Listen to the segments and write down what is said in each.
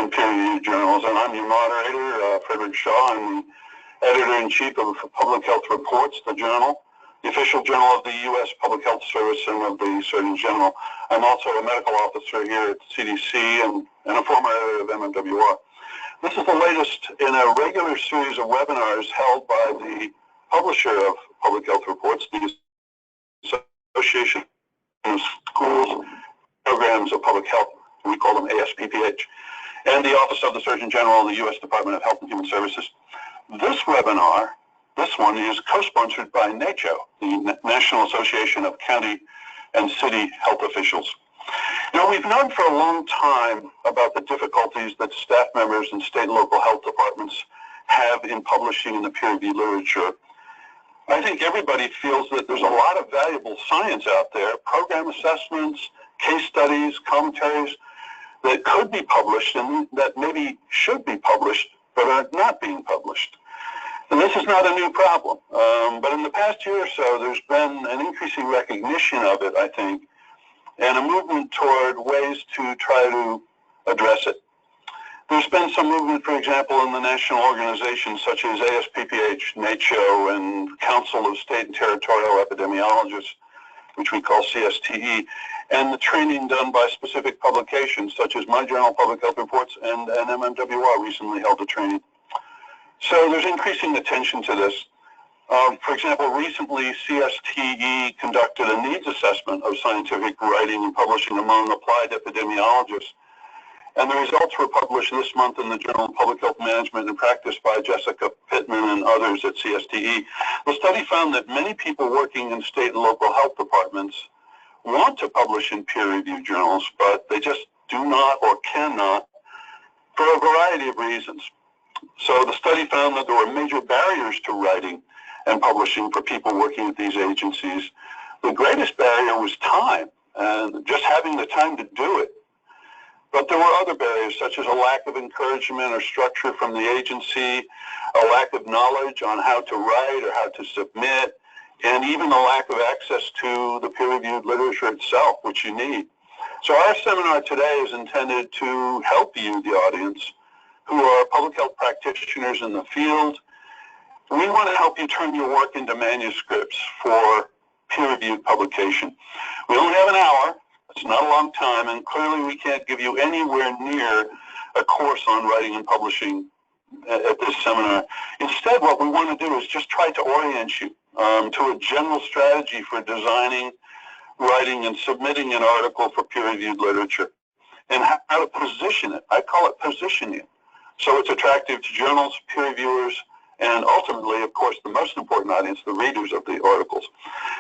in peer-reviewed journals. And I'm your moderator, Frederick Shaw. I'm the editor-in-chief of Public Health Reports, the journal, the official journal of the U.S. Public Health Service and of the Surgeon General. I'm also a medical officer here at CDC and a former editor of MMWR. This is the latest in a regular series of webinars held by the publisher of Public Health Reports, the Association of Schools Programs of Public Health. We call them ASPPH, and the Office of the Surgeon General of the U.S. Department of Health and Human Services. This webinar, this one, is co-sponsored by NACHO, the National Association of County and City Health Officials. You know, we've known for a long time about the difficulties that staff members in state and local health departments have in publishing in the peer-reviewed literature. I think everybody feels that there's a lot of valuable science out there, program assessments, case studies, commentaries that could be published and that maybe should be published but are not being published. And this is not a new problem, but in the past year or so, there's been an increasing recognition of it, I think, and a movement toward ways to try to address it. There's been some movement, for example, in the national organizations such as ASPPH, NACHO, and Council of State and Territorial Epidemiologists, which we call CSTE, and the training done by specific publications such as my journal, Public Health Reports, and MMWR recently held a training. So there's increasing attention to this. For example, recently CSTE conducted a needs assessment of scientific writing and publishing among applied epidemiologists. And the results were published this month in the Journal of Public Health Management and Practice by Jessica Pittman and others at CSTE. The study found that many people working in state and local health departments want to publish in peer-reviewed journals, but they just do not or cannot for a variety of reasons. So the study found that there were major barriers to writing and publishing for people working at these agencies. The greatest barrier was time, and just having the time to do it. But there were other barriers, such as a lack of encouragement or structure from the agency, a lack of knowledge on how to write or how to submit, and even a lack of access to the peer-reviewed literature itself, which you need. So our seminar today is intended to help you, the audience, who are public health practitioners in the field. We want to help you turn your work into manuscripts for peer-reviewed publication. We only have an hour. It's not a long time, and clearly we can't give you anywhere near a course on writing and publishing at this seminar. Instead, what we want to do is just try to orient you to a general strategy for designing, writing, and submitting an article for peer-reviewed literature, and how to position it. I call it positioning, so it's attractive to journals, peer reviewers, and ultimately, of course, the most important audience, the readers of the articles.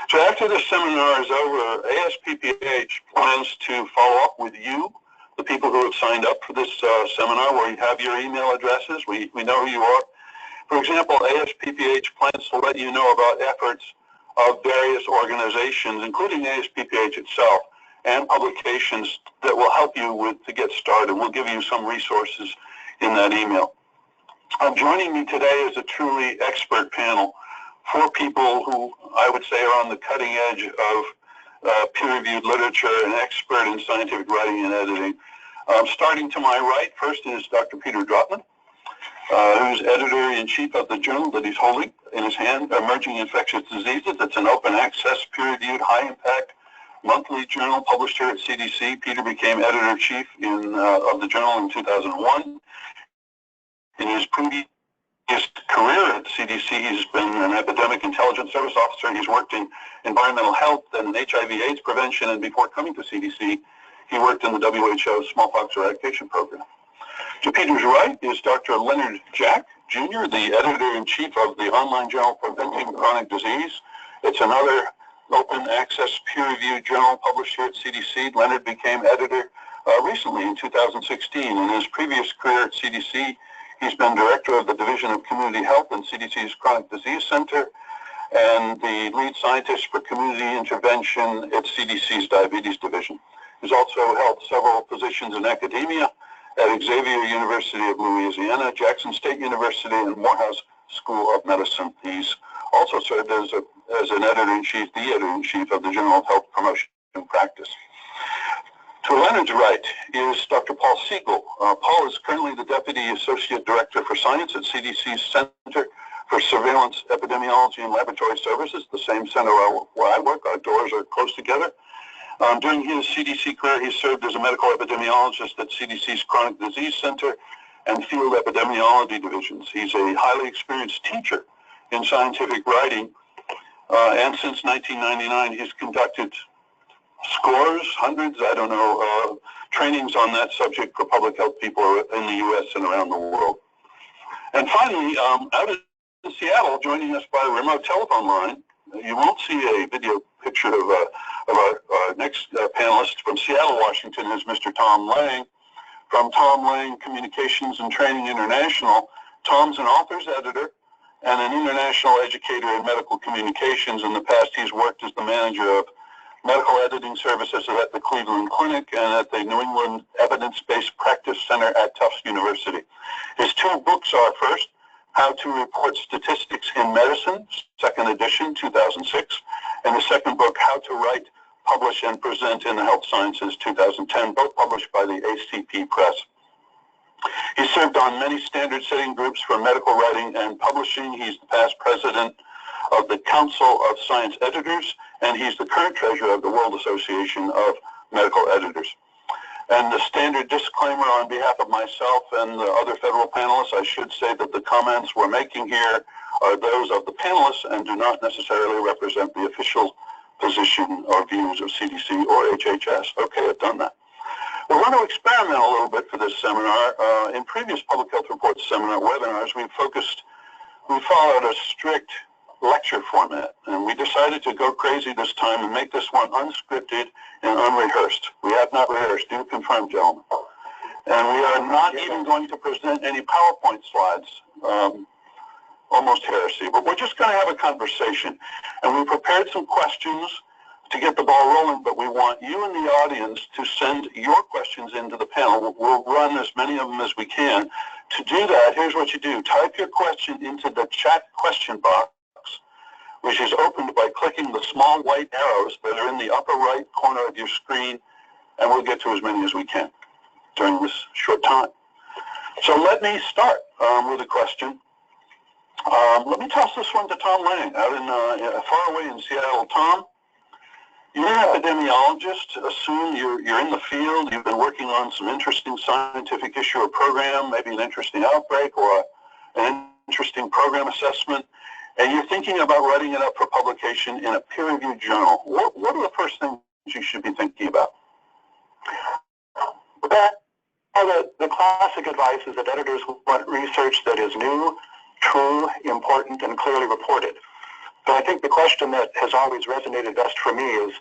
So after this seminar is over, ASPPH plans to follow up with you, the people who have signed up for this seminar, where you have your email addresses. We know who you are. For example, ASPPH plans to let you know about efforts of various organizations, including ASPPH itself, and publications that will help you to get started. We'll give you some resources in that email. Joining me today is a truly expert panel, 4 people who I would say are on the cutting edge of peer-reviewed literature and expert in scientific writing and editing. Starting to my right, first is Dr. Peter Drotman, who's editor-in-chief of the journal that he's holding in his hand, Emerging Infectious Diseases. It's an open-access, peer-reviewed, high-impact monthly journal published here at CDC. Peter became editor-in-chief of the journal in 2001. In his previous career at CDC, he's been an epidemic intelligence service officer. He's worked in environmental health and HIV/AIDS prevention, and before coming to CDC, he worked in the WHO smallpox eradication program. To Peter's right is Dr. Leonard Jack, Jr., the editor-in-chief of the online journal Preventing Chronic Disease. It's another open-access, peer-reviewed journal published here at CDC. Leonard became editor recently in 2016. In his previous career at CDC, he's been director of the Division of Community Health in CDC's Chronic Disease Center and the lead scientist for community intervention at CDC's Diabetes Division. He's also held several positions in academia at Xavier University of Louisiana, Jackson State University, and Morehouse School of Medicine. He's also served as an editor-in-chief, the editor-in-chief of the Journal of Health Promotion and Practice. To Leonard's right is Dr. Paul Siegel. Paul is currently the Deputy Associate Director for Science at CDC's Center for Surveillance, Epidemiology, and Laboratory Services, the same center where I work. Our doors are close together. During his CDC career, he served as a medical epidemiologist at CDC's Chronic Disease Center and Field Epidemiology Divisions. He's a highly experienced teacher in scientific writing, and since 1999, he's conducted scores, hundreds, I don't know, trainings on that subject for public health people in the U.S. and around the world. And finally, out in Seattle, joining us by remote telephone line, you won't see a video picture of our next panelist from Seattle, Washington, is Mr. Tom Lang from Tom Lang Communications and Training International. Tom's an author's editor and an international educator in medical communications. In the past, he's worked as the manager of medical editing services at the Cleveland Clinic and at the New England Evidence-Based Practice Center at Tufts University. His two books are, first, How to Report Statistics in Medicine, second edition, 2006, and the second book, How to Write, Publish, and Present in the Health Sciences, 2010, both published by the ACP Press. He served on many standard-setting groups for medical writing and publishing. He's the past president of the Council of Science Editors, and he's the current treasurer of the World Association of Medical Editors. And the standard disclaimer on behalf of myself and the other federal panelists, I should say that the comments we're making here are those of the panelists and do not necessarily represent the official position or views of CDC or HHS. Okay, I've done that. We're going to experiment a little bit for this seminar. In previous Public Health Reports seminar webinars, we followed a strict lecture format, and we decided to go crazy this time and make this one unscripted and unrehearsed. We have not rehearsed. Do confirm, gentlemen. And we are not even going to present any PowerPoint slides. Almost heresy, but we're just going to have a conversation. And we prepared some questions to get the ball rolling, but we want you in the audience to send your questions into the panel. We'll run as many of them as we can. To do that, here's what you do. Type your question into the chat question box, which is opened by clicking the small white arrows that are in the upper right corner of your screen, and we'll get to as many as we can during this short time. So let me start with a question. Let me toss this one to Tom Lang out in far away in Seattle. Tom, you're an epidemiologist. Assume you're in the field. You've been working on some interesting scientific issue or program, maybe an interesting outbreak or an interesting program assessment, and you're thinking about writing it up for publication in a peer-reviewed journal. What are the first things you should be thinking about? The classic advice is that editors want research that is new, true, important, and clearly reported. But I think the question that has always resonated best for me is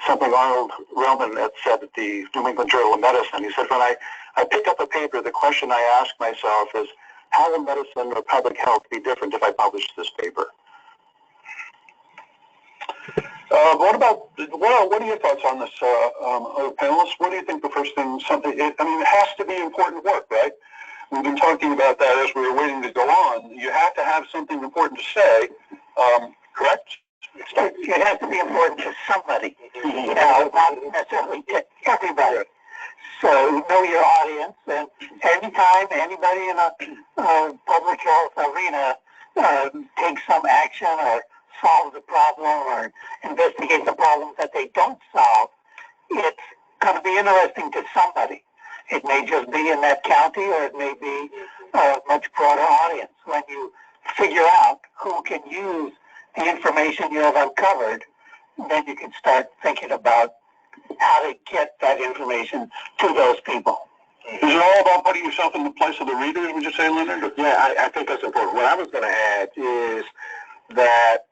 something Arnold Relman had said at the New England Journal of Medicine. He said, when I pick up a paper, the question I ask myself is, how will medicine or public health be different if I publish this paper? What are your thoughts on this, other panelists? What do you think the first thing, it has to be important work, right? We've been talking about that as we were waiting to go on. You have to have something important to say, correct? It has to be important to somebody, not necessarily to everybody. So know your audience, and anytime anybody in a public health arena takes some action or solves a problem or investigates a problem that they don't solve, it's going to be interesting to somebody. It may just be in that county, or it may be a much broader audience. When you figure out who can use the information you have uncovered, then you can start thinking about how to get that information to those people. Is it all about putting yourself in the place of the readers, would you say, Leonard? Yeah, I think that's important. What I was going to add is that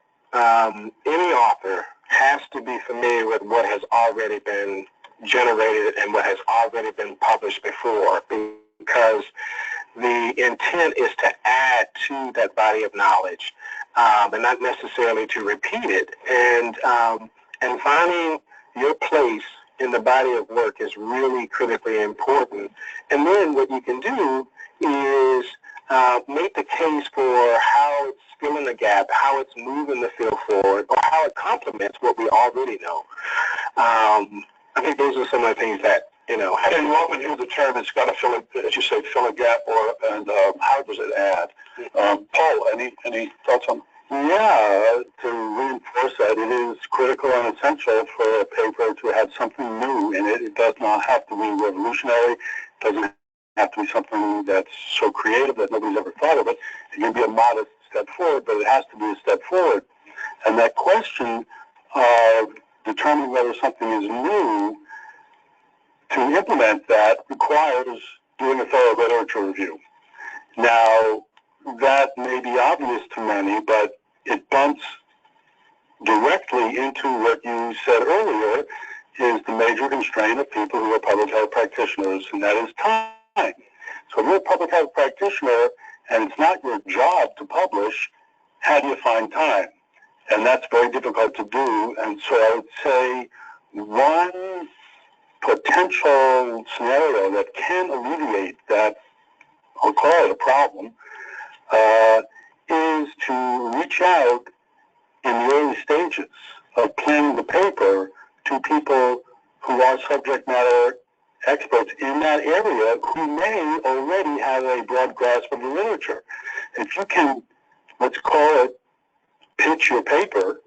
any author has to be familiar with what has already been generated and what has already been published before, because the intent is to add to that body of knowledge and not necessarily to repeat it. And finding your place in the body of work is really critically important. And then what you can do is make the case for how it's filling the gap, how it's moving the field forward, or how it complements what we already know. I think those are some of the things that, you know, have and you often hear the term, it's got to fill it, as you say, fill a gap, and how does it add? Paul, any thoughts on? Yeah, to reinforce that, it is critical and essential for a paper to have something new in it. It does not have to be revolutionary. It doesn't have to be something that's so creative that nobody's ever thought of it. It can be a modest step forward, but it has to be a step forward. And that question of determining whether something is new, to implement that requires doing a thorough literature review. Now, that may be obvious to many, but it bumps directly into what you said earlier, is the major constraint of people who are public health practitioners, and that is time. So if you're a public health practitioner and it's not your job to publish, how do you find time? And that's very difficult to do. And so I would say one potential scenario that can alleviate that, I'll call it a problem, is to reach out in the early stages of planning the paper to people who are subject matter experts in that area who may already have a broad grasp of the literature. If you can, let's call it, pitch your paper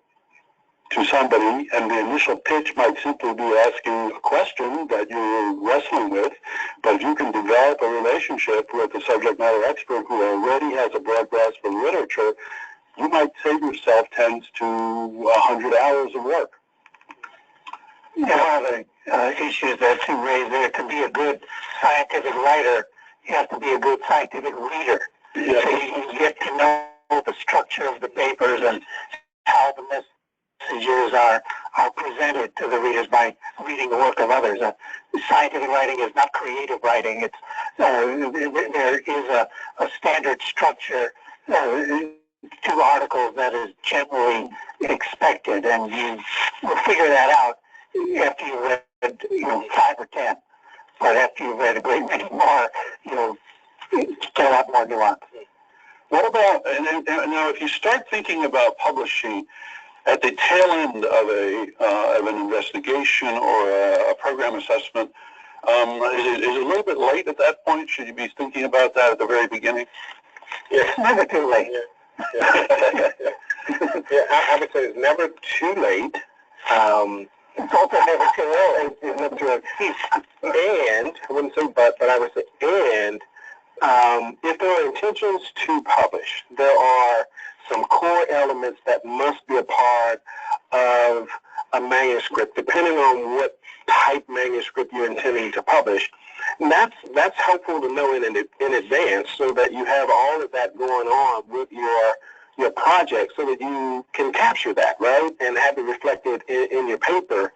to somebody, and the initial pitch might simply be asking a question that you're wrestling with, but if you can develop a relationship with a subject matter expert who already has a broad grasp of literature, you might save yourself 10 to 100 hours of work. Yeah, one of the issues that you raised there, to be a good scientific writer, you have to be a good scientific reader. Yeah. So you get to know the structure of the papers and how the messages are presented to the readers by reading the work of others. Scientific writing is not creative writing. It's there is a standard structure to articles that is generally expected, and you will figure that out after you've read, 5 or 10. But after you've read a great many more, you'll get a lot more nuance. What about, and now if you start thinking about publishing at the tail end of an investigation or a program assessment, is it a little bit late at that point? Should you be thinking about that at the very beginning? Yeah. It's never too late. Yeah. Yeah, I would say it's never too late. It's also never too early. It's never too early. And, I wouldn't say but I would say and, if there are intentions to publish, there are some core elements that must be a part of a manuscript, depending on what type manuscript you're intending to publish. And that's helpful to know in advance, so that you have all of that going on with your project, so that you can capture that, right, and have it reflected in your paper.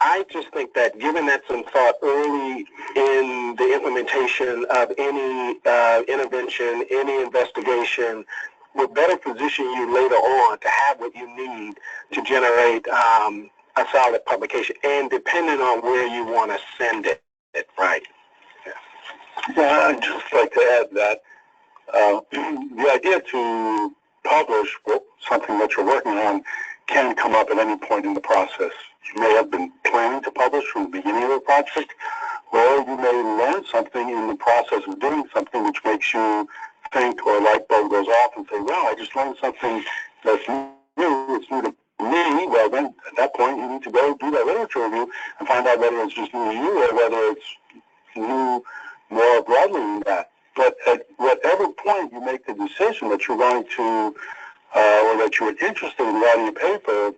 I just think that giving that some thought early in the implementation of any intervention, any investigation, will better position you later on to have what you need to generate a solid publication, and depending on where you want to send it, right? Yeah, I'd just like to add that the idea to publish something that you're working on can come up at any point in the process. You may have been planning to publish from the beginning of the project, or you may learn something in the process of doing something which makes you think, or a light bulb goes off and say, wow, I just learned something that's new, it's new to me. Well, then at that point you need to go do that literature review and find out whether it's just new to you or whether it's new more broadly than that. But at whatever point you make the decision that you're going to, or that you're interested in writing a paper,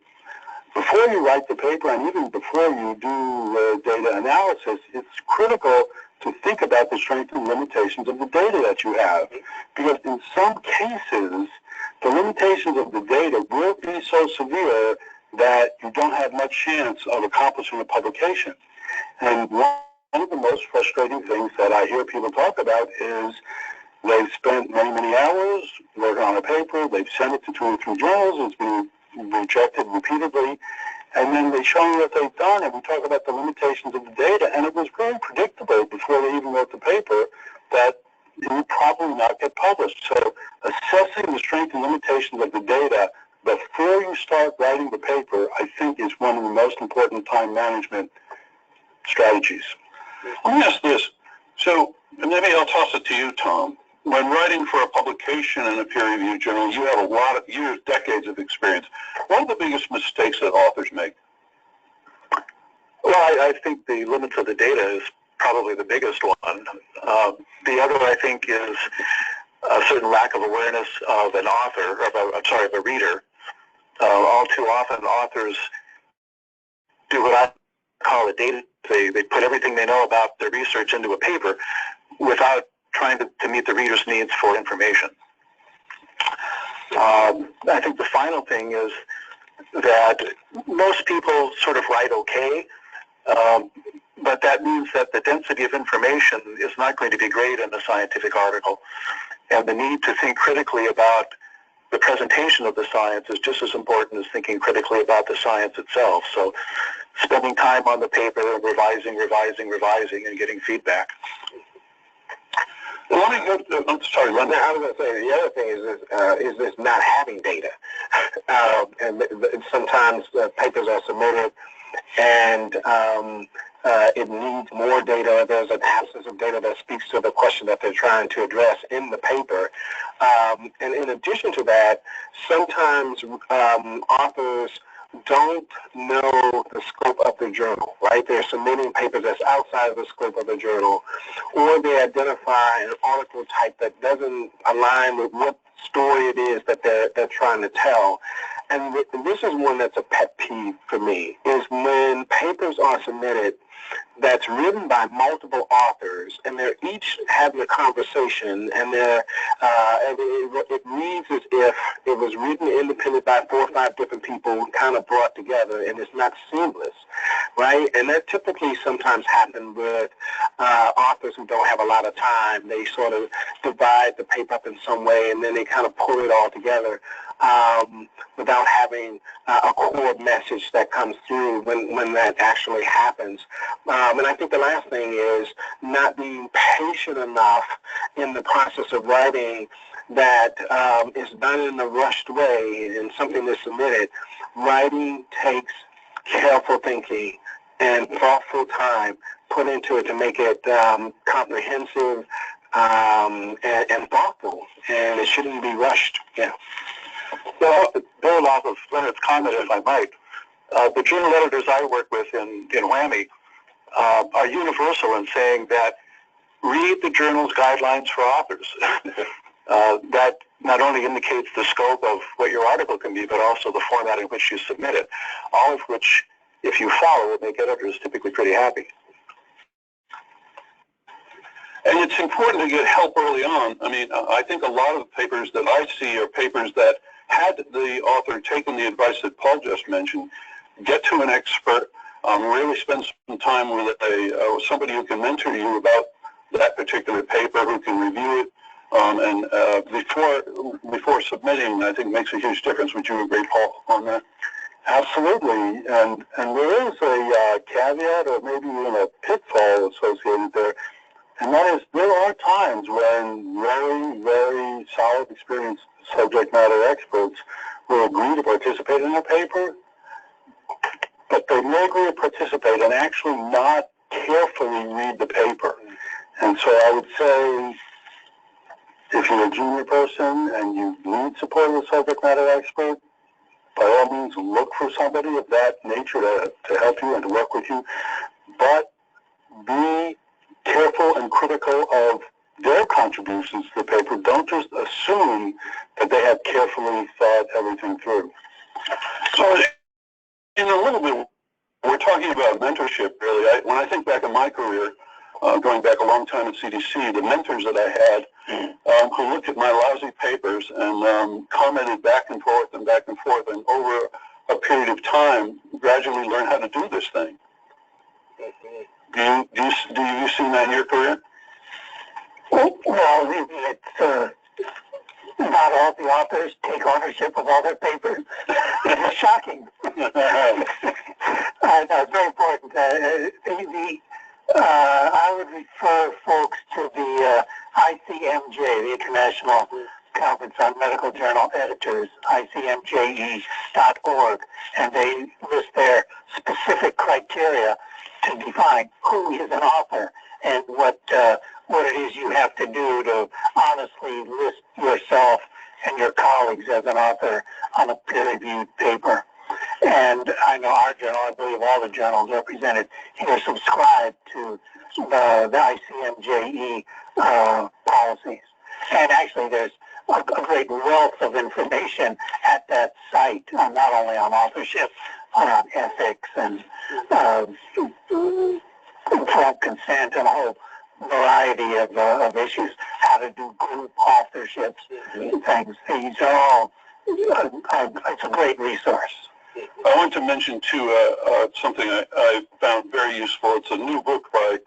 before you write the paper and even before you do data analysis, it's critical to think about the strengths and limitations of the data that you have. Because in some cases, the limitations of the data will be so severe that you don't have much chance of accomplishing a publication. And one of the most frustrating things that I hear people talk about is they've spent many, many hours working on a paper, they've sent it to 2 or 3 journals, it's been rejected repeatedly, and then they show you what they've done, and we talk about the limitations of the data, and it was very predictable before they even wrote the paper that it would probably not get published. So assessing the strength and limitations of the data before you start writing the paper, I think is one of the most important time management strategies. Let me ask this. So maybe I'll toss it to you, Tom. When writing for a publication in a peer-reviewed journal, you have a lot of years, decades of experience. What are the biggest mistakes that authors make? Well, I think the limits of the data is probably the biggest one. The other, I think, is a certain lack of awareness of an author, of a reader. All too often, authors do what I call a data. They put everything they know about their research into a paper without trying to meet the reader's needs for information. I think the final thing is that most people sort of write okay, but that means that the density of information is not going to be great in a scientific article. And the need to think critically about the presentation of the science is just as important as thinking critically about the science itself. So spending time on the paper and revising, and getting feedback. Well, let me go I'm sorry, Linda. I was going to say, the other thing is this not having data. And sometimes papers are submitted and it needs more data. There's an absence of data that speaks to the question that they're trying to address in the paper. And in addition to that, sometimes authors don't know the scope of the journal, right? They're submitting papers that's outside of the scope of the journal, or they identify an article type that doesn't align with what story it is that they're trying to tell. And this is one that's a pet peeve for me, is when papers are submitted that's written by multiple authors, and they're each having a conversation, and it reads as if it was written independent by 4 or 5 different people, kind of brought together, and it's not seamless, right? And that typically sometimes happens with authors who don't have a lot of time. They sort of divide the paper up in some way, and then they kind of pull it all together without having a core message that comes through when that actually happens. And I think the last thing is not being patient enough in the process of writing that is done in a rushed way and something that's submitted. Writing takes careful thinking and thoughtful time put into it to make it comprehensive and thoughtful, and it shouldn't be rushed. Yeah. Well, build off of Leonard's comment, if I might. The journal editors I work with in WAMI are universal in saying that read the journal's guidelines for authors. That not only indicates the scope of what your article can be, but also the format in which you submit it, all of which, if you follow, will make editors typically pretty happy. And it's important to get help early on. I mean, I think a lot of the papers that I see are papers that, had the author taken the advice that Paul just mentioned, get to an expert, really spend some time with somebody who can mentor you about that particular paper, who can review it, and before submitting, I think makes a huge difference. Would you agree, Paul, on that? Absolutely, and there is a caveat or maybe even a pitfall associated there, and that is there are times when very, very solid, experienced subject matter experts will agree to participate in a paper, but they may agree to participate and actually not carefully read the paper. And so I would say, if you're a junior person and you need support of a subject matter expert, by all means look for somebody of that nature to help you and to work with you, but be careful and critical of their contributions to the paper. Don't just assume that they have carefully thought everything through. So in a little bit, we're talking about mentorship, really. When I think back in my career, going back a long time at CDC, the mentors that I had who looked at my lousy papers and commented back and forth, and over a period of time, gradually learned how to do this thing. Do you see that in your career? Well, it's not all the authors take ownership of all their papers. It's shocking. No, it's very important. I would refer folks to the ICMJ, the International Conference on Medical Journal Editors, ICMJE.org, and they list their specific criteria to define who is an author and what it is you have to do to honestly list yourself and your colleagues as an author on a peer-reviewed paper. And I know our journal, I believe all the journals represented here, subscribe to the ICMJE policies. And actually there's a great wealth of information at that site, not only on authorship, but on ethics and informed consent and a whole variety of issues, how to do group authorships, things. These are all, it's a great resource. I want to mention, too, something I found very useful. It's a new book by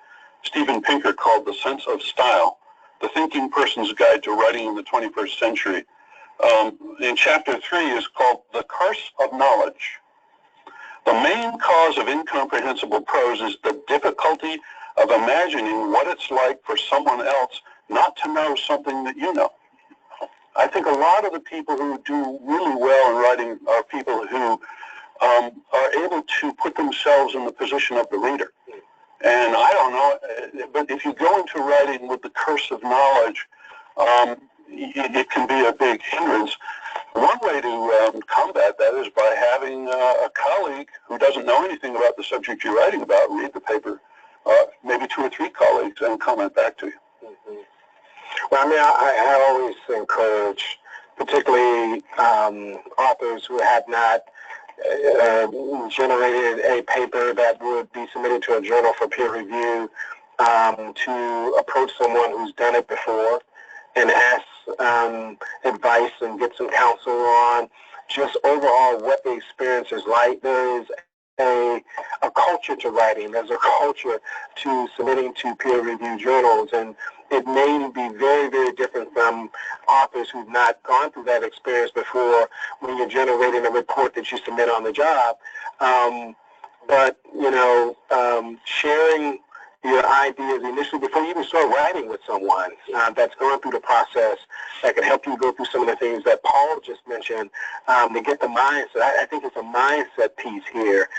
Steven Pinker called The Sense of Style, The Thinking Person's Guide to Writing in the 21st Century. In Chapter 3 is called The Curse of Knowledge. The main cause of incomprehensible prose is the difficulty of imagining what it's like for someone else not to know something that you know. I think a lot of the people who do really well in writing are people who are able to put themselves in the position of the reader. And I don't know, but if you go into writing with the curse of knowledge, it can be a big hindrance. One way to combat that is by having a colleague who doesn't know anything about the subject you're writing about read the paper, maybe 2 or 3 colleagues, and comment back to you. Mm-hmm. Well, I mean, I always encourage, particularly authors who have not generated a paper that would be submitted to a journal for peer review, to approach someone who's done it before and ask advice and get some counsel on just overall what the experience is like. There is a culture to writing. There's a culture to submitting to peer-reviewed journals, and it may be very, very different from authors who've not gone through that experience before when you're generating a report that you submit on the job. But, you know, sharing your ideas initially before you even start writing with someone that's going through the process that can help you go through some of the things that Paul just mentioned to get the mindset. I think it's a mindset piece here.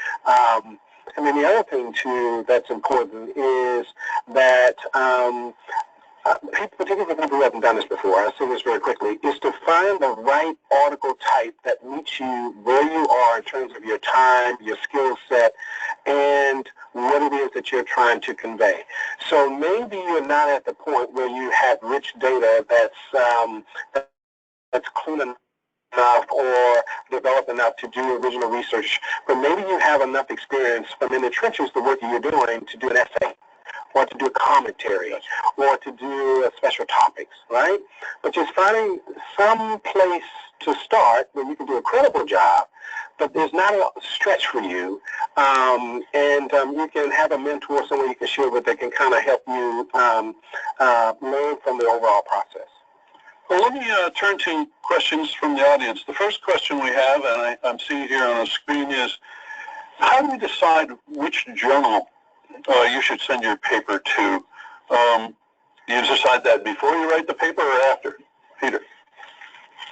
And then the other thing, too, that's important is that particularly people who haven't done this before, I'll say this very quickly, is to find the right article type that meets you where you are in terms of your time, your skill set, and what it is that you're trying to convey. So maybe you're not at the point where you have rich data that's clean enough or developed enough to do original research, but maybe you have enough experience from in the trenches, the work that you're doing, to do an essay, or to do a commentary, or to do special topics, right? But just finding some place to start where you can do a credible job, but there's not a stretch for you, and you can have a mentor, someone you can share with that can kind of help you learn from the overall process. Well, let me turn to questions from the audience. The first question we have, and I'm seeing here on the screen, is how do you decide which journal you should send your paper to? You decide that before you write the paper or after? Peter?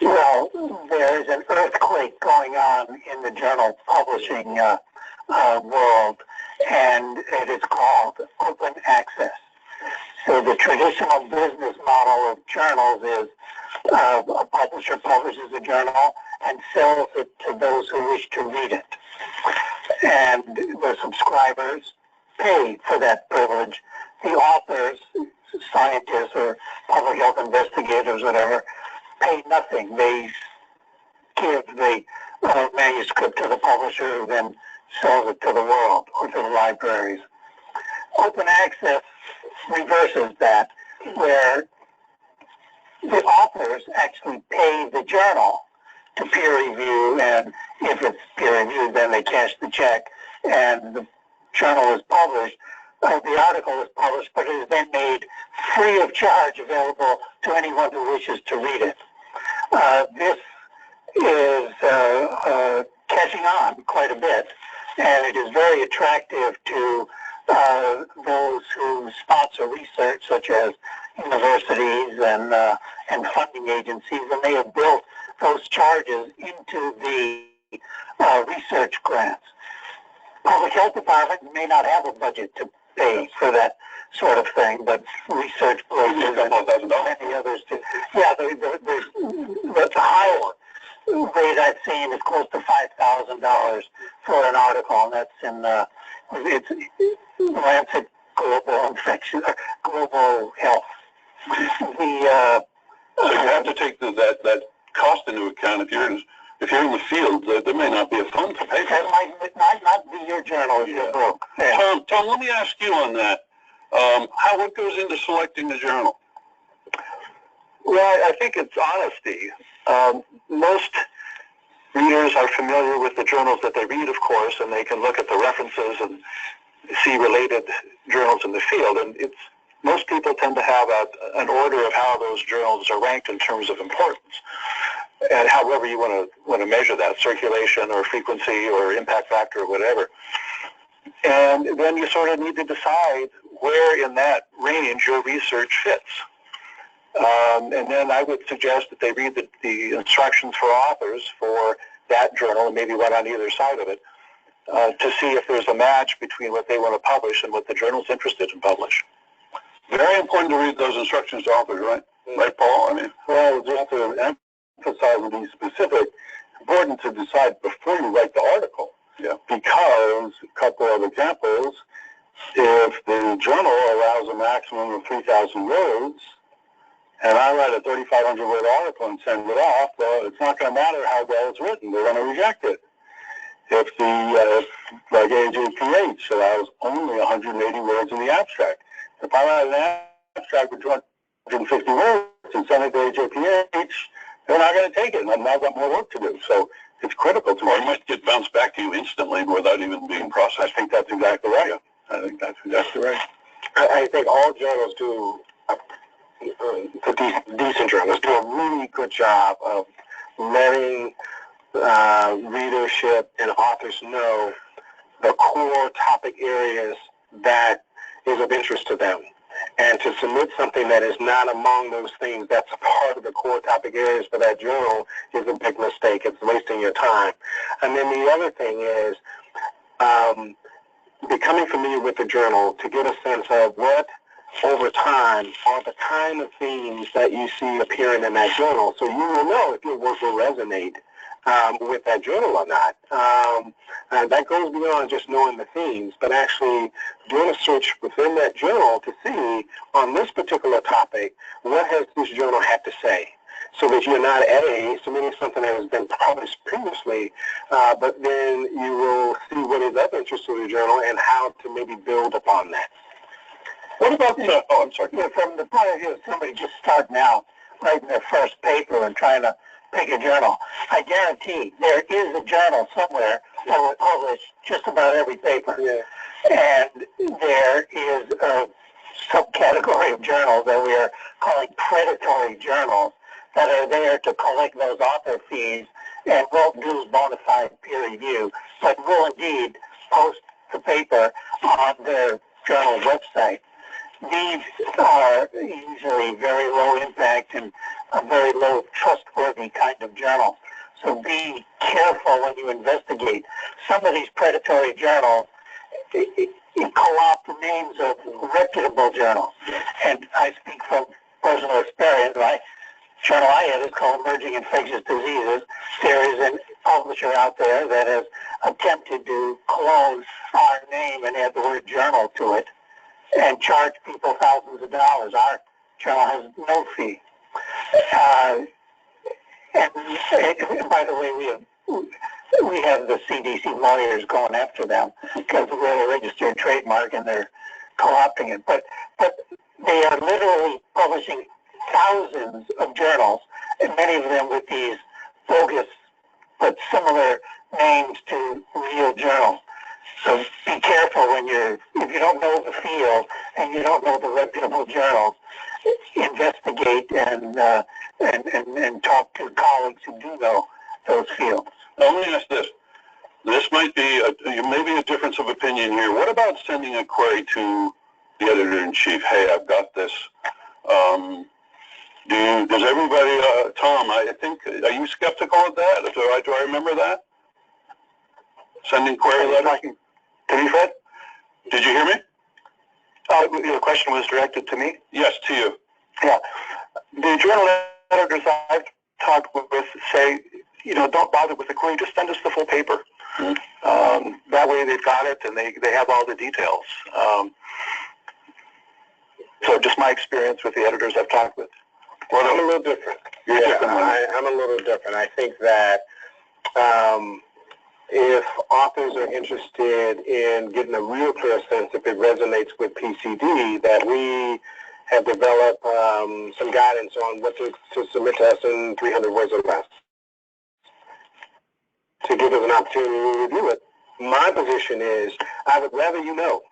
Well, there is an earthquake going on in the journal publishing world, and it is called open access. So the traditional business model of journals is a publisher publishes a journal and sells it to those who wish to read it. And the subscribers pay for that privilege. The authors, scientists or public health investigators, whatever, pay nothing. They give the manuscript to the publisher who then sells it to the world or to the libraries. Open access reverses that, where the authors actually pay the journal to peer review, and if it's peer reviewed, then they cash the check, and the journal is published. The article is published, but it is then made free of charge available to anyone who wishes to read it. This is catching on quite a bit, and it is very attractive to those who sponsor research, such as universities and funding agencies, and they have built those charges into the research grants. Public health departments may not have a budget to pay for that sort of thing, but research places and many others do. Yeah, the high rate I've seen is close to $5,000 for an article, and that's in it's Lancet Global Health. So you have to take that cost into account. If you're in the field, there may not be a fund to pay for it. That might not be your journal if you're broke. Yeah. Tom, let me ask you on that. What goes into selecting the journal? Well, I think it's honesty. Most readers are familiar with the journals that they read, of course, and they can look at the references and see related journals in the field. And most people tend to have an order of how those journals are ranked in terms of importance. And however you want to measure that, circulation or frequency or impact factor or whatever. And then you sort of need to decide where in that range your research fits. And then I would suggest that they read the instructions for authors for that journal and maybe one on either side of it to see if there's a match between what they want to publish and what the journal's interested in publish. Very important to read those instructions to authors, right? Right, Paul? Well, just to emphasize and be specific, important to decide before you write the article. Yeah. Because, a couple of examples, if the journal allows a maximum of 3,000 words, and I write a 3,500 word article and send it off, well, it's not going to matter how well it's written. They're going to reject it. If like AJPH allows only 180 words in the abstract, if I write an abstract with 250 words and send it to AJPH, they're not going to take it, and I've got more work to do. So it's critical to me. Or it might get bounced back to you instantly without even being processed. I think that's exactly right. Yeah, I think that's exactly right. I think all journals do, the decent journals do a really good job of letting readership and authors know the core topic areas that is of interest to them. And to submit something that is not among those things that's a part of the core topic areas for that journal is a big mistake. It's wasting your time. And then the other thing is becoming familiar with the journal to get a sense of what, over time, are the kind of themes that you see appearing in that journal. So you will know if your work will resonate with that journal or not. And that goes beyond just knowing the themes, but actually doing a search within that journal to see, on this particular topic, what has this journal had to say, so that you're not submitting something that has been published previously, but then you will see what is of interest to the journal and how to maybe build upon that. What about I'm sorry. From the point of view of somebody just starting out, writing their first paper and trying to pick a journal, I guarantee there is a journal somewhere that will publish just about every paper. Yeah. And there is a subcategory of journals that we are calling predatory journals that are there to collect those author fees and won't do bona fide peer review, but will indeed post the paper on their journal website. These are usually very low impact and a very low trustworthy kind of journal. So be careful when you investigate. Some of these predatory journals co-opt the names of reputable journals. And I speak from personal experience. The journal I had is called Emerging Infectious Diseases. There is a publisher out there that has attempted to clone our name and add the word journal to it and charge people thousands of dollars. Our journal has no fee. And by the way, we have the CDC lawyers going after them because we're a registered trademark and they're co-opting it. But they are literally publishing thousands of journals, and many of them with these bogus but similar names to real journals. So be careful if you don't know the field and you don't know the reputable journals, investigate and talk to colleagues who do know those fields. Now, let me ask this. This might be maybe a difference of opinion here. What about sending a query to the editor-in-chief? Hey, I've got this Does everybody, Tom, I think, are you skeptical of that? Do I remember that? Sending query letters? To me, Fred? Did you hear me? The question was directed to me? Yes, to you. Yeah. The journal editors I've talked with say, don't bother with the query, just send us the full paper. Mm-hmm. That way they've got it and they have all the details. So just my experience with the editors I've talked with. Well, I'm a little different. You're different. I'm a little different. I think that if authors are interested in getting a real clear sense if it resonates with PCD, that we have developed some guidance on what to submit to us in 300 words or less to give us an opportunity to review it. My position is I would rather you know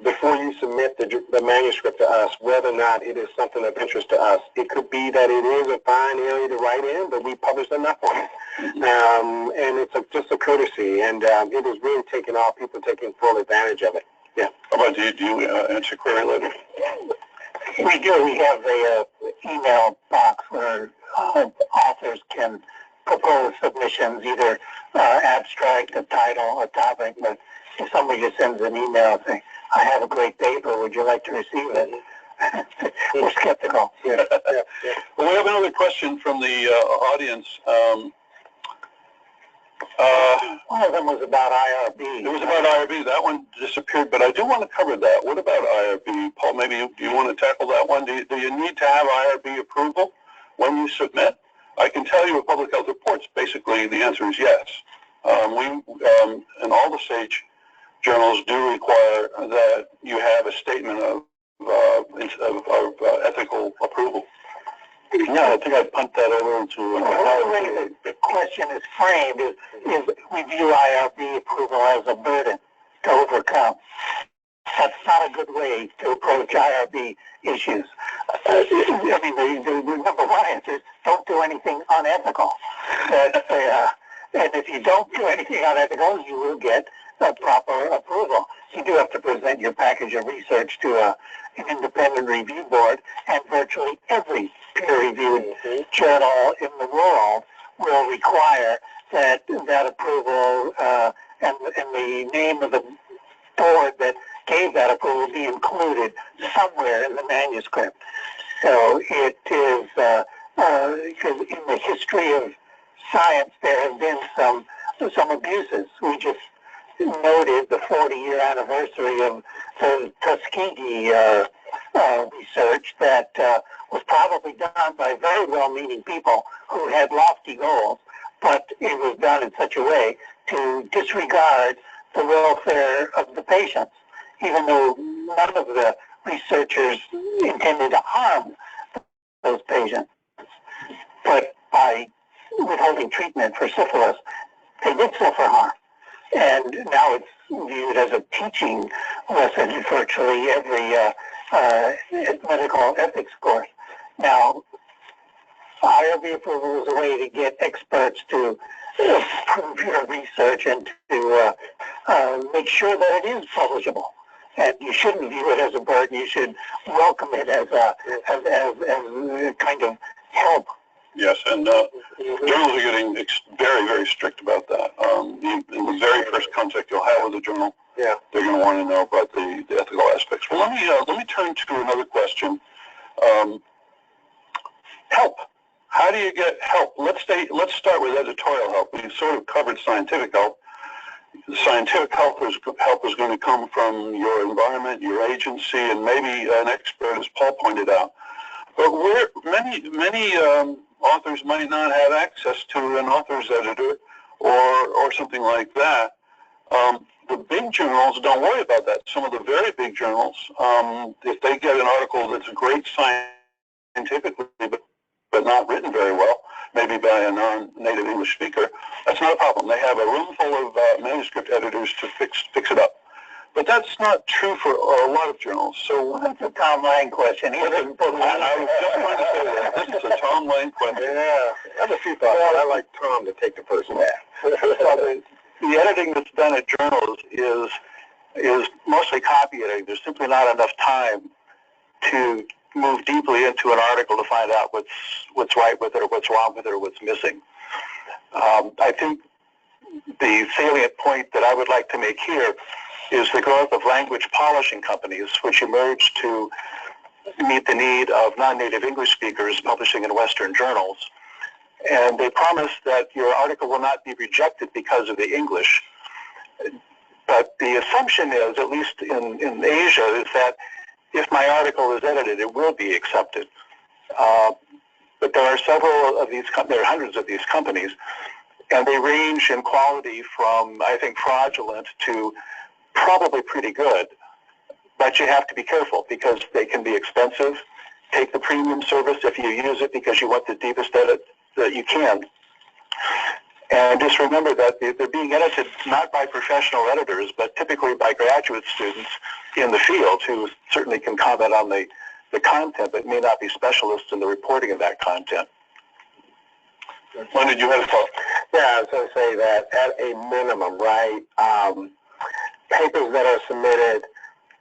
before you submit the manuscript to us whether or not it is something of interest to us. It could be that it is a fine area to write in, but we published enough on it. And it's just a courtesy, and it is really taking off, people taking full advantage of it. Yeah. How about do you answer query letter? We do. We have a email box where authors can propose submissions, either abstract, a title, a topic, but if somebody just sends an email saying, I have a great paper, would you like to receive it? We're skeptical. Yeah. Well, we have another question from the audience. One of them was about IRB. It was about IRB. That one disappeared, but I do want to cover that. What about IRB? Paul, maybe you want to tackle that one? Do you need to have IRB approval when you submit? I can tell you with public health reports, basically the answer is yes. And all the SAGE journals do require that you have a statement of ethical approval. Yeah, I think I'd punt that over into the way the question is framed is we view IRB approval as a burden to overcome. That's not a good way to approach IRB issues. I mean, the number one answer is don't do anything unethical. And if you don't do anything unethical, you will get a proper approval. You do have to present your package of research to an independent review board, and virtually every peer-reviewed journal in the world will require that approval and the name of the board that gave that approval be included somewhere in the manuscript. So it is, because in the history of science there have been some abuses. We just noted the 40-year anniversary of the Tuskegee research that was probably done by very well-meaning people who had lofty goals, but it was done in such a way to disregard the welfare of the patients, even though none of the researchers intended to harm those patients. But by withholding treatment for syphilis, they did suffer harm. And now it's viewed as a teaching lesson in virtually every medical ethics course. Now, IRB approval is a way to get experts to prove your research and to make sure that it is publishable. And you shouldn't view it as a burden. You should welcome it as a kind of help. Yes, and journals are getting very, very strict about that. In the very first contact you'll have with the journal, they're going to want to know about the ethical aspects. Well, let me turn to another question. Help. How do you get help? Let's start with editorial help. We sort of covered scientific help. Scientific help is going to come from your environment, your agency, and maybe an expert, as Paul pointed out. But many authors might not have access to an author's editor or something like that. The big journals don't worry about that. Some of the very big journals, if they get an article that's great scientifically, but not written very well, maybe by a non-native English speaker, that's not a problem. They have a room full of manuscript editors to fix it up. But that's not true for a lot of journals. So that's a Tom Lang question. I was just going to say that. This is a Tom Lang question. Yeah, I have a few thoughts. I'd like Tom to take the first one. The editing that's done at journals is mostly copy editing. There's simply not enough time to move deeply into an article to find out what's right with it or what's wrong with it or what's missing. I think the salient point that I would like to make here is the growth of language polishing companies, which emerged to meet the need of non-native English speakers publishing in Western journals. And they promise that your article will not be rejected because of the English. But the assumption is, at least in Asia, is that if my article is edited, it will be accepted. But there are several of these, there are hundreds of these companies, and they range in quality from, I think, fraudulent to probably pretty good. But you have to be careful because they can be expensive. Take the premium service if you use it because you want the deepest edit that you can. And just remember that they're being edited not by professional editors, but typically by graduate students in the field who certainly can comment on the content, but may not be specialists in the reporting of that content. When did you have a thought? Yeah, I was going to say that at a minimum, right, papers that are submitted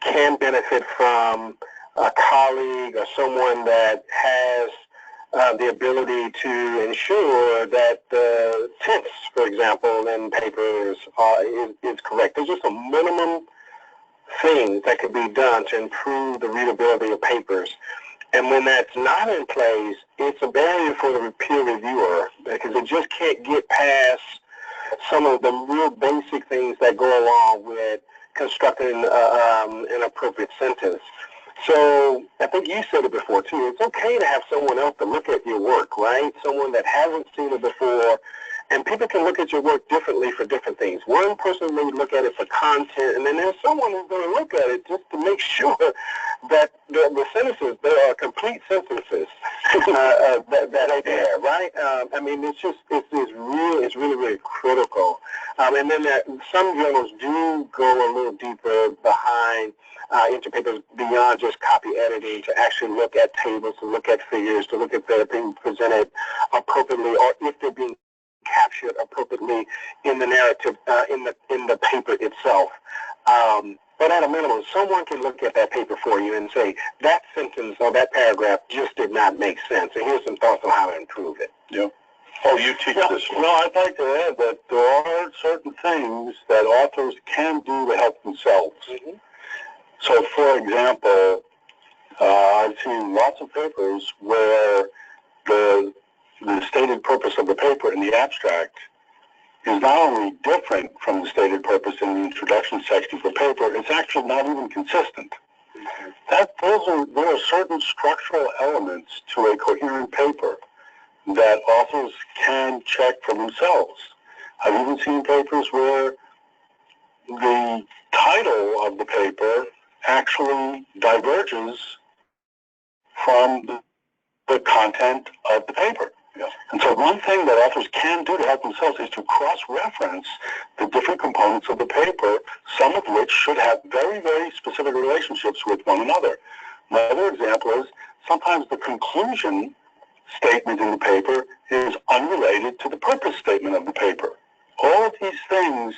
can benefit from a colleague or someone that has the ability to ensure that the tense, for example, in papers is correct. There's just a minimum things that could be done to improve the readability of papers. And when that's not in place, it's a barrier for the peer reviewer because it just can't get past some of the real basic things that go along with constructing an appropriate sentence. So I think you said it before too. It's okay to have someone else to look at your work, right? Someone that hasn't seen it before, and people can look at your work differently for different things. One person may look at it for content, and then there's someone who's going to look at it just to make sure that the sentences, there are complete sentences that are there, right? I mean, it's really critical. And then some journals do go a little deeper behind into papers beyond just copy editing to actually look at tables, to look at figures, to look at they're being presented appropriately, or if they're being captured appropriately in the narrative, in the paper itself. But at a minimum, someone can look at that paper for you and say, that sentence or that paragraph just did not make sense, and here's some thoughts on how to improve it. Yeah. Oh, you teach this. Well, I'd like to add that there are certain things that authors can do to help themselves. Mm-hmm. So, for example, I've seen lots of papers where the stated purpose of the paper in the abstract is not only different from the stated purpose in the introduction section of the paper, it's actually not even consistent. There are certain structural elements to a coherent paper that authors can check for themselves. I've even seen papers where the title of the paper actually diverges from the content of the paper. Yeah. And so one thing that authors can do to help themselves is to cross-reference the different components of the paper, some of which should have very, very specific relationships with one another. Another example is sometimes the conclusion statement in the paper is unrelated to the purpose statement of the paper. All of these things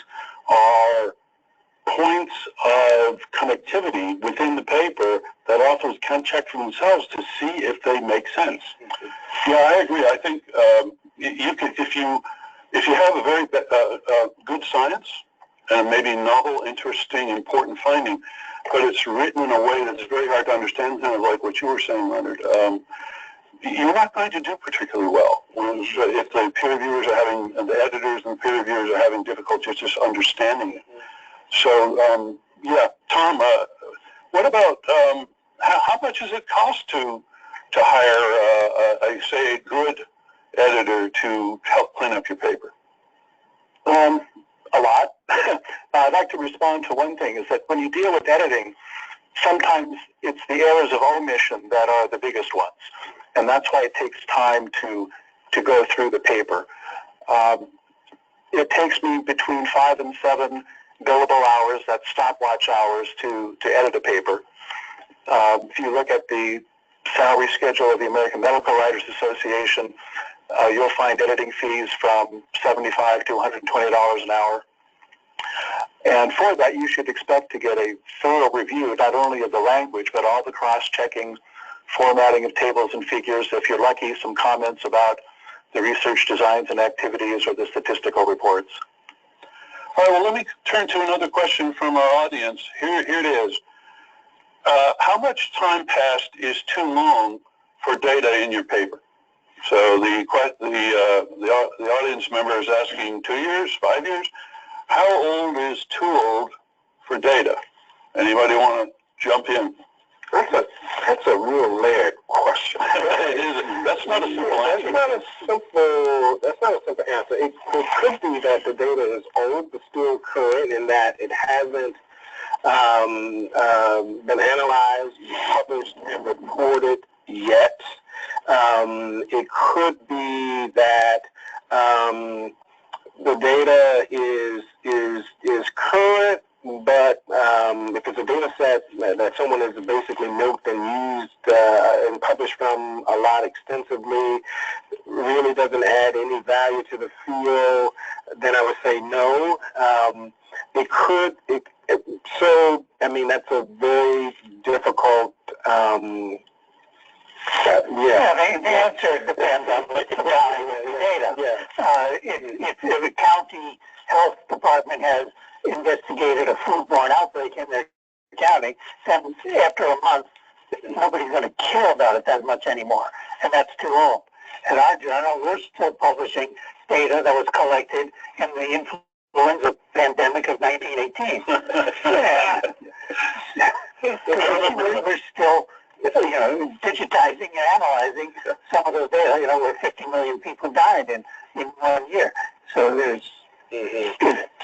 are points of connectivity within the paper that authors can check for themselves to see if they make sense. Yeah, I agree. I think you can, if you have a very good science and maybe novel, interesting, important finding, but it's written in a way that's very hard to understand, kind of like what you were saying, Leonard, you're not going to do particularly well if the peer reviewers are having, and the editors and the peer reviewers are having difficulty just understanding it. So, yeah, Tom, what about how much does it cost to hire, say, a good editor to help clean up your paper? A lot. I'd like to respond to one thing, is that when you deal with editing, sometimes it's the errors of omission that are the biggest ones. And that's why it takes time to go through the paper. It takes me between 5 and 7 billable hours, that's stopwatch hours, to edit a paper. If you look at the salary schedule of the American Medical Writers Association, you'll find editing fees from $75 to $120 an hour. And for that, you should expect to get a thorough review, not only of the language, but all the cross-checking formatting of tables and figures. If you're lucky, some comments about the research designs and activities or the statistical reports. All right, well, let me turn to another question from our audience. Here it is. How much time passed is too long for data in your paper? So the audience member is asking 2 years, 5 years. How old is too old for data? Anybody want to jump in? That's a real layered question. That's not a simple answer. That's not a simple answer. It could be that the data is old but still current in that it hasn't been analyzed, published, and reported yet. It could be that the data is current, but if it's a data set that someone has basically milked and used and published from a lot extensively, really doesn't add any value to the field, then I would say no. So, I mean, that's a very difficult, The answer depends on what's the value of the data. If the county health department has investigated a foodborne outbreak in their county, then after a month, nobody's going to care about it that much anymore, and that's too old. In our journal, we're still publishing data that was collected in the influenza pandemic of 1918. We're still, digitizing and analyzing some of those data. Where 50 million people died in 1 year. So it's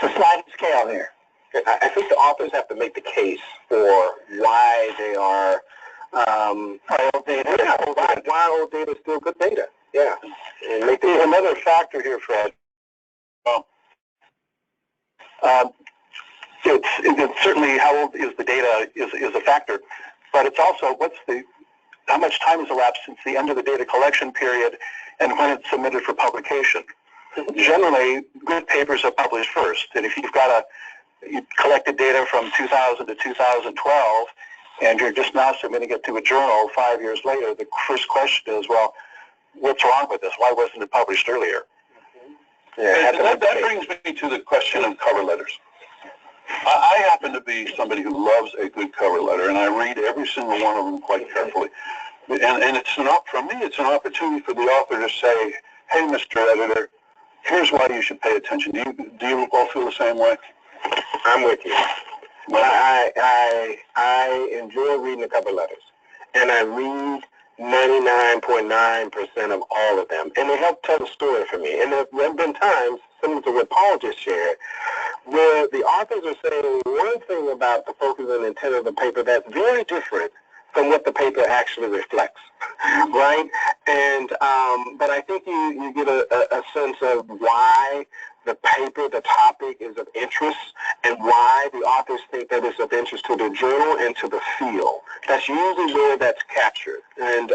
a sliding scale here. I think the authors have to make the case for why they are old data. Why old data is still good data. Yeah. And make There's another factor here, Fred. It's certainly how old is the data is a factor, but it's also how much time has elapsed since the end of the data collection period and when it's submitted for publication. Generally, good papers are published first, and if you collected data from 2000 to 2012 and you're just now submitting it to a journal 5 years later, the first question is, well, what's wrong with this? Why wasn't it published earlier? That brings me to the question of cover letters. I happen to be somebody who loves a good cover letter, and I read every single one of them quite carefully. And for me, it's an opportunity for the author to say, hey, Mr. Editor, here's why you should pay attention. Do you all feel the same way? I'm with you. I enjoy reading the cover letters, and I read 99.9% of all of them, and they help tell the story for me. And there have been times, similar to what Paul just shared, where the authors are saying one thing about the focus and intent of the paper that's very different from what the paper actually reflects, right? And but I think you get a sense of why the paper, the topic is of interest, and why the authors think that it's of interest to the journal and to the field. That's usually where that's captured. And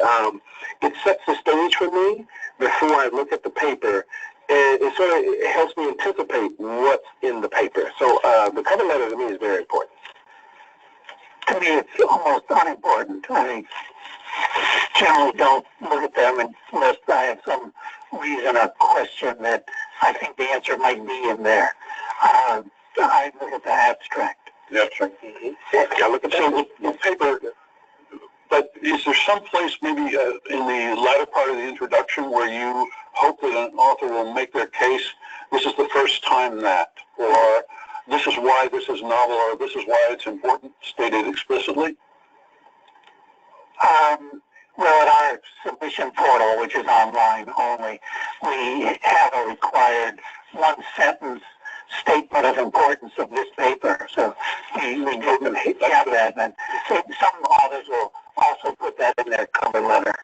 it sets the stage for me before I look at the paper. And it helps me anticipate what's in the paper. So the cover letter to me is very important. To me, it's almost unimportant. I generally don't look at them unless I have some reason or question that I think the answer might be in there. I look at the abstract. The abstract. I look at the paper. But is there some place maybe in the latter part of the introduction where you hope that an author will make their case, this is the first time that, or this is why this is novel, or this is why it's important, stated explicitly? Well, at our submission portal, which is online only, we have a required one-sentence statement of importance of this paper. So we do have that. And so some authors will also put that in their cover letter.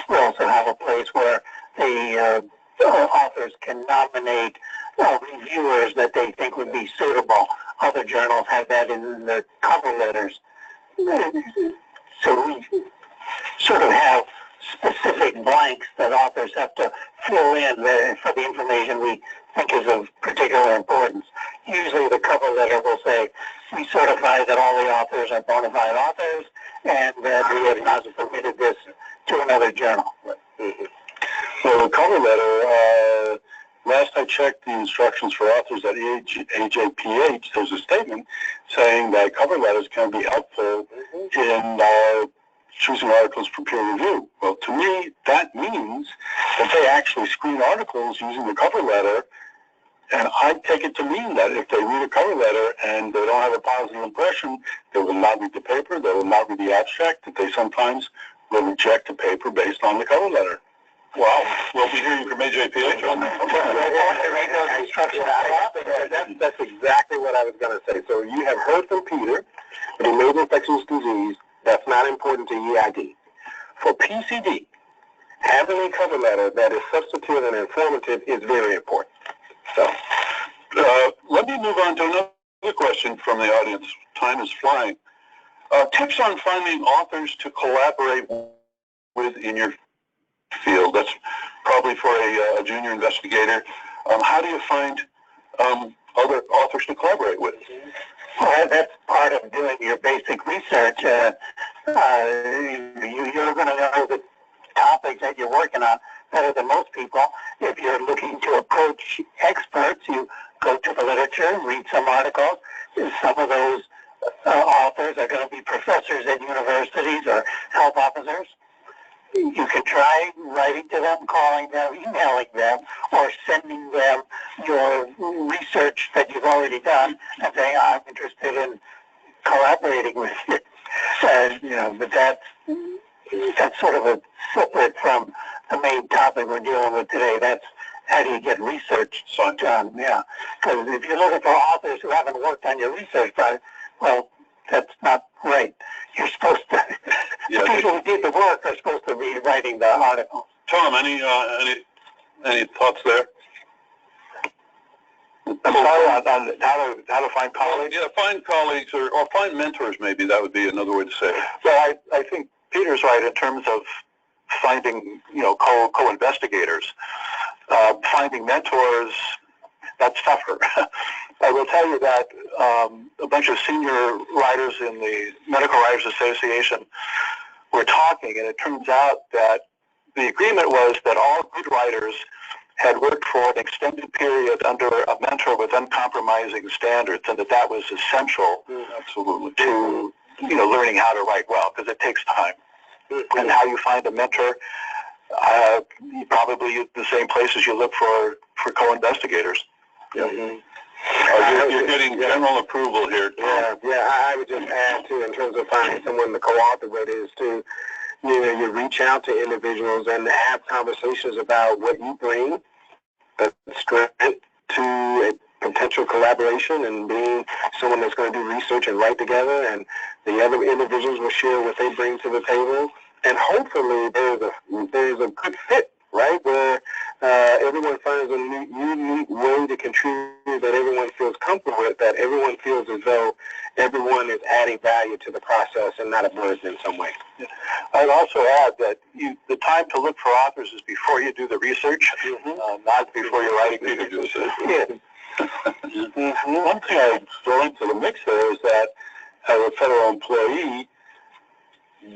We also have a place where the authors can nominate reviewers that they think would be suitable. Other journals have that in their cover letters. So we sort of have specific blanks that authors have to fill in for the information we think is of particular importance. Usually the cover letter will say, we certify that all the authors are bona fide authors and that we have not submitted this another journal. So the cover letter, last I checked the instructions for authors at AJPH, there's a statement saying that cover letters can be helpful in choosing articles for peer review. Well, to me, that means that they actually screen articles using the cover letter, and I take it to mean that if they read a cover letter and they don't have a positive impression, they will not read the paper, they will not read the abstract, that they sometimes will reject the paper based on the cover letter. Wow, we'll be hearing from AJPH on that. That's exactly what I was going to say. So you have heard from Peter, but he made infectious disease. That's not important to EID. For PCD, having a cover letter that is substantive and informative is very important. So let me move on to another question from the audience. Time is flying. Tips on finding authors to collaborate with in your field. That's probably for a junior investigator. How do you find other authors to collaborate with? Well, that's part of doing your basic research. You're going to know the topic that you're working on better than most people. If you're looking to approach experts, you go to the literature, read some articles. Some of those authors are going to be professors at universities or health officers. You can try writing to them, calling them, emailing them, or sending them your research that you've already done and saying, I'm interested in collaborating with you. But that's sort of a separate from the main topic we're dealing with today. That's how do you get research done, Because if you're looking for authors who haven't worked on your research project, well, that's not right. You're supposed to, the people who did the work are supposed to be writing the article. Tom, any thoughts there? I'm sorry, on how to find colleagues? Yeah, find colleagues or find mentors, maybe. That would be another way to say it. Well, I think Peter's right in terms of finding, co-investigators. Finding mentors, that's tougher. I will tell you that a bunch of senior writers in the Medical Writers Association were talking, and it turns out that the agreement was that all good writers had worked for an extended period under a mentor with uncompromising standards, and that was essential to learning how to write well, because it takes time. And how you find a mentor, probably the same places you look for co-investigators. You're getting general approval here, Tom. I would just add to, in terms of finding someone to co-author with, is to you reach out to individuals and have conversations about what you bring, the strength to a potential collaboration, and being someone that's going to do research and write together, and the other individuals will share what they bring to the table, and hopefully there's a good fit, right, where everyone finds a unique way to contribute that everyone feels comfortable with, that everyone feels as though everyone is adding value to the process and not a burden in some way. I'd also add that the time to look for authors is before you do the research, not before you're writing the research. One thing I'd throw into the mix there is that as a federal employee,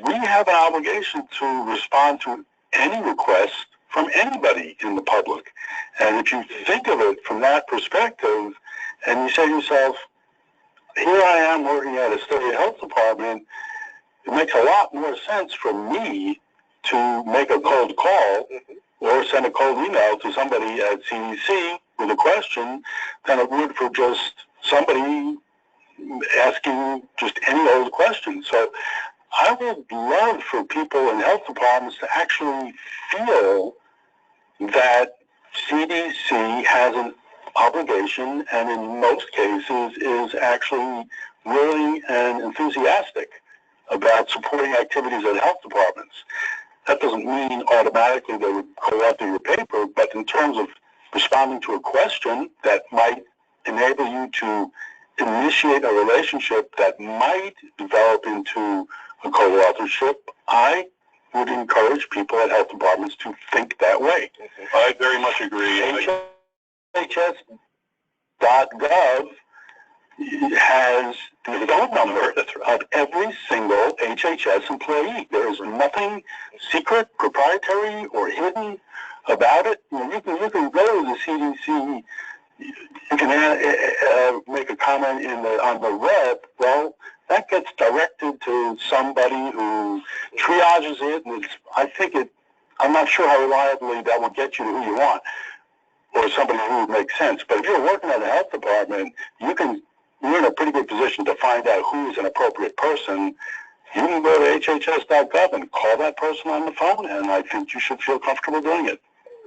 we have an obligation to respond to any request from anybody in the public. And if you think of it from that perspective, and you say to yourself, here I am working at a state health department, it makes a lot more sense for me to make a cold call or send a cold email to somebody at CDC with a question than it would for just somebody asking just any old question. So I would love for people in health departments to actually feel that CDC has an obligation, and in most cases is actually willing and enthusiastic about supporting activities at health departments. That doesn't mean automatically they would co-author your paper, but in terms of responding to a question that might enable you to initiate a relationship that might develop into a co-authorship, I would encourage people at health departments to think that way. I very much agree. HHS.gov has the phone number of every single HHS employee. There is nothing secret, proprietary, or hidden about it. You can go to the CDC. You can make a comment on the web. Well, that gets directed to somebody who triages it, and I'm not sure how reliably that will get you to who you want, or somebody who would make sense. But if you're working at a health department, you're in a pretty good position to find out who is an appropriate person. You can go to hhs.gov and call that person on the phone, and I think you should feel comfortable doing it.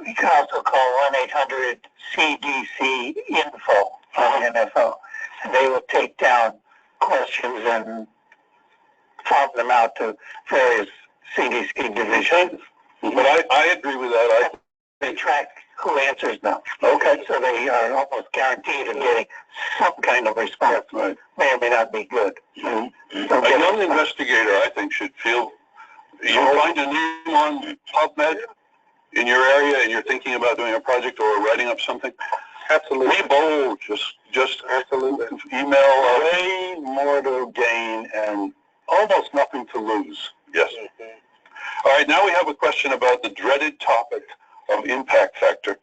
You can also call 1-800-CDC-INFO, INFO, and they will take down questions and farm them out to various CDC divisions. But I agree with that. They track who answers them. Okay. So they are almost guaranteed of getting some kind of response. Right. May or may not be good. Mm-hmm. A young investigator, I think, should feel, you find a name on PubMed in your area and you're thinking about doing a project or writing up something, absolutely. Be bold. Just absolutely. Email way more to gain and almost nothing to lose. Yes. Mm-hmm. All right, now we have a question about the dreaded topic of impact factor.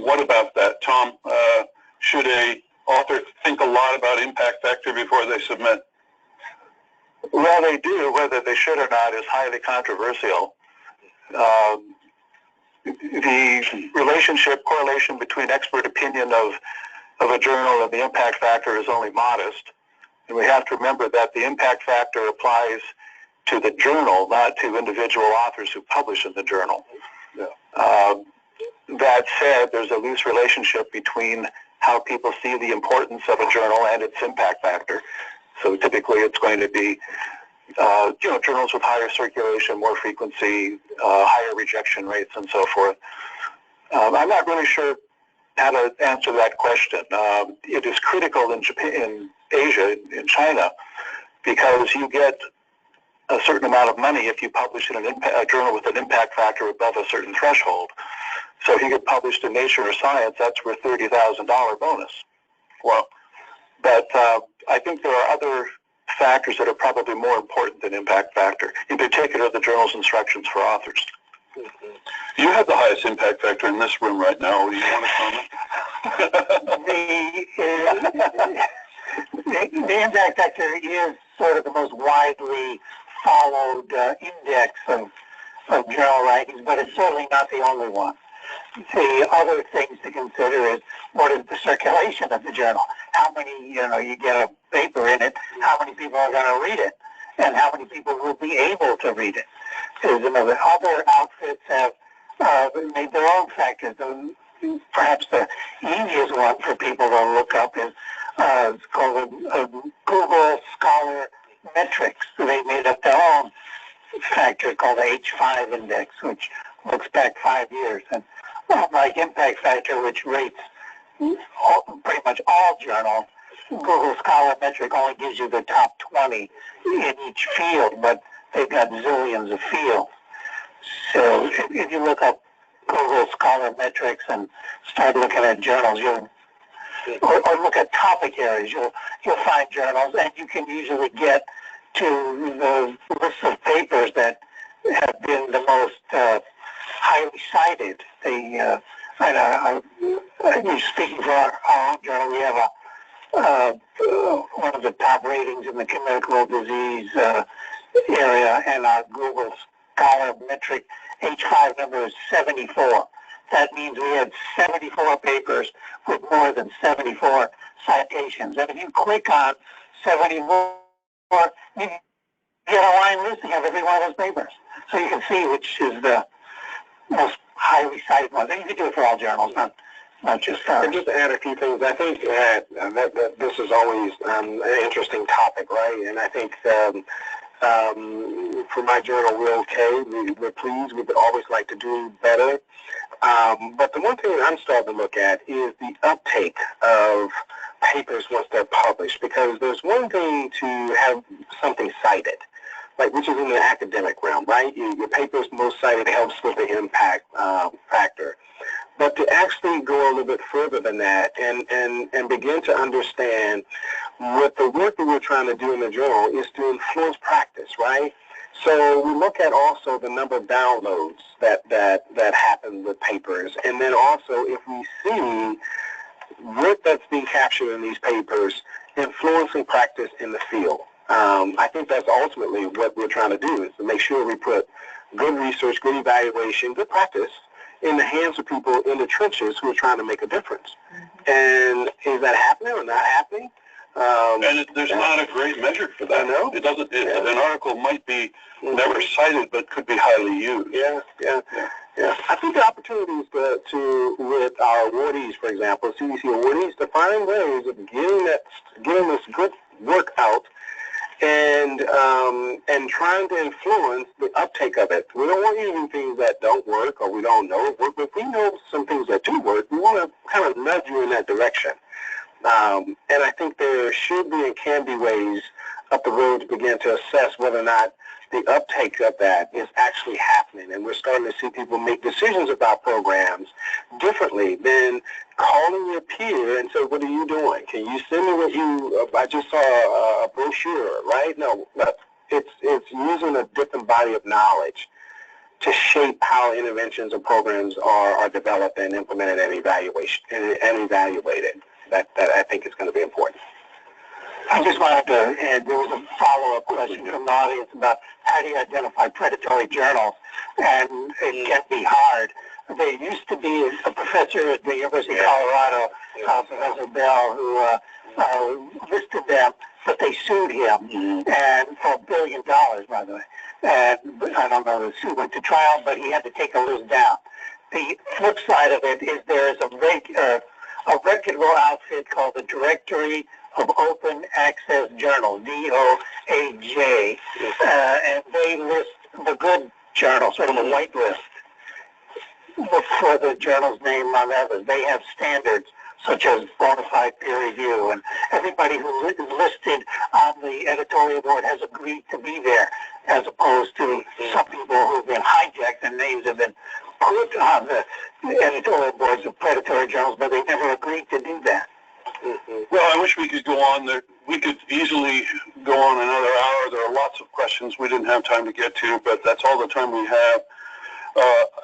What about that, Tom? Should a author think a lot about impact factor before they submit? Well, they do. Whether they should or not is highly controversial. The correlation between expert opinion of a journal and the impact factor is only modest. And we have to remember that the impact factor applies to the journal, not to individual authors who publish in the journal. Yeah. That said, there's a loose relationship between how people see the importance of a journal and its impact factor. So typically it's going to be journals with higher circulation, more frequency, higher rejection rates, and so forth. I'm not really sure how to answer that question. It is critical in Japan, in Asia, in China, because you get a certain amount of money if you publish in a journal with an impact factor above a certain threshold. So if you get published in Nature or Science, that's worth $30,000 bonus. Well, but I think there are other factors that are probably more important than impact factor, in particular the journal's instructions for authors. You have the highest impact factor in this room right now. Do you want to comment? The impact factor is sort of the most widely followed index of journal rankings, but it's certainly not the only one. The other things to consider is what is the circulation of the journal? How many, you get a paper in it, how many people are going to read it, and how many people will be able to read it. Other outfits have made their own factors. Perhaps the easiest one for people to look up is it's called Google Scholar Metrics. They made up their own factor called the H5 index, which looks back 5 years. And like impact factor, which rates pretty much all journals, Google Scholar Metric only gives you the top 20 in each field, but they've got zillions of fields. So if you look up Google Scholar Metrics and start looking at journals, or look at topic areas, you'll find journals, and you can usually get to the list of papers that have been the most highly cited. Speaking for our own journal, we have one of the top ratings in the communicable disease area, and our Google Scholar Metric H5 number is 74. That means we had 74 papers with more than 74 citations. And if you click on 74, you get a line listing of every one of those papers. So you can see which is the most highly cited one. And you can do it for all journals, not just ours. And just to add a few things, I think that this is always an interesting topic, right? And I think for my journal, we're okay. We're pleased. We would always like to do better. But the one thing that I'm starting to look at is the uptake of papers once they're published, because there's one thing to have something cited, like which is in the academic realm, right? Your paper's most cited helps with the impact factor. but to actually go a little bit further than that and begin to understand what the work that we're trying to do in the journal is to influence practice, right? So we look at also the number of downloads that happen with papers, and then also if we see work that's being captured in these papers influencing practice in the field. I think that's ultimately what we're trying to do, is to make sure we put good research, good evaluation, good practice in the hands of people in the trenches who are trying to make a difference. And is that happening or not happening? There's not a great measure for that. I know. It doesn't. An article might be never cited, but could be highly used. Yeah. I think the opportunities to with our awardees, for example, CDC awardees, to find ways of getting this good work out and trying to influence the uptake of it. We don't want you to do things that don't work or we don't know work, but if we know some things that do work, we want to kind of nudge you in that direction. And I think there should be and can be ways up the road to begin to assess whether or not the uptake of that is actually happening. And we're starting to see people make decisions about programs differently than calling your peer and say, what are you doing? Can you send me what I just saw a brochure, right? No, it's using a different body of knowledge to shape how interventions or programs are developed and implemented and evaluated. That I think is going to be important. I just wanted to add, there was a follow-up question from the audience about how do you identify predatory journals, and it can be hard. There used to be a professor at the University of Colorado, Professor Bell, who listed them, but they sued him, and for $1 billion, by the way. And I don't know if the suit went to trial, but he had to take a list down. The flip side of it is there is a reputable outfit called the Directory of Open Access Journals, DOAJ, and they list the good journals, sort of a white list. Look for the journal's name among others. They have standards such as bona fide peer review, and everybody who is listed on the editorial board has agreed to be there, as opposed to some people who have been hijacked and names have been put on the editorial boards of predatory journals, but they never agreed to do that. Well, I wish we could go on. We could easily go on another hour. There are lots of questions we didn't have time to get to, but that's all the time we have.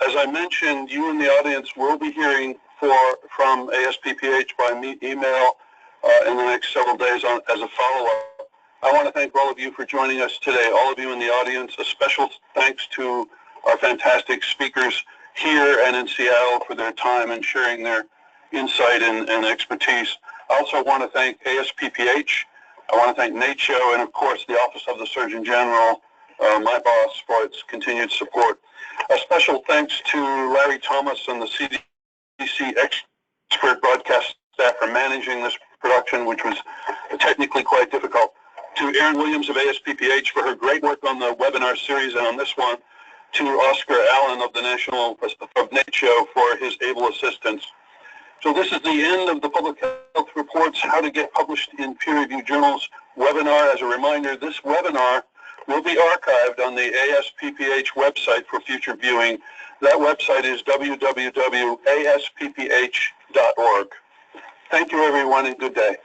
As I mentioned, you in the audience will be hearing from ASPPH by email in the next several days as a follow-up. I want to thank all of you for joining us today, all of you in the audience. A special thanks to our fantastic speakers here and in Seattle for their time and sharing their insight and expertise. I also want to thank ASPPH. I want to thank NATIO and, of course, the Office of the Surgeon General, my boss, for its continued support. A special thanks to Larry Thomas and the CDC expert broadcast staff for managing this production, which was technically quite difficult. To Erin Williams of ASPPH for her great work on the webinar series and on this one. To Oscar Allen of the NATIO for his able assistance. So this is the end of the Public Health Reports, How to Get Published in Peer-Reviewed Journals webinar. As a reminder, this webinar will be archived on the ASPPH website for future viewing. That website is www.asppph.org. Thank you, everyone, and good day.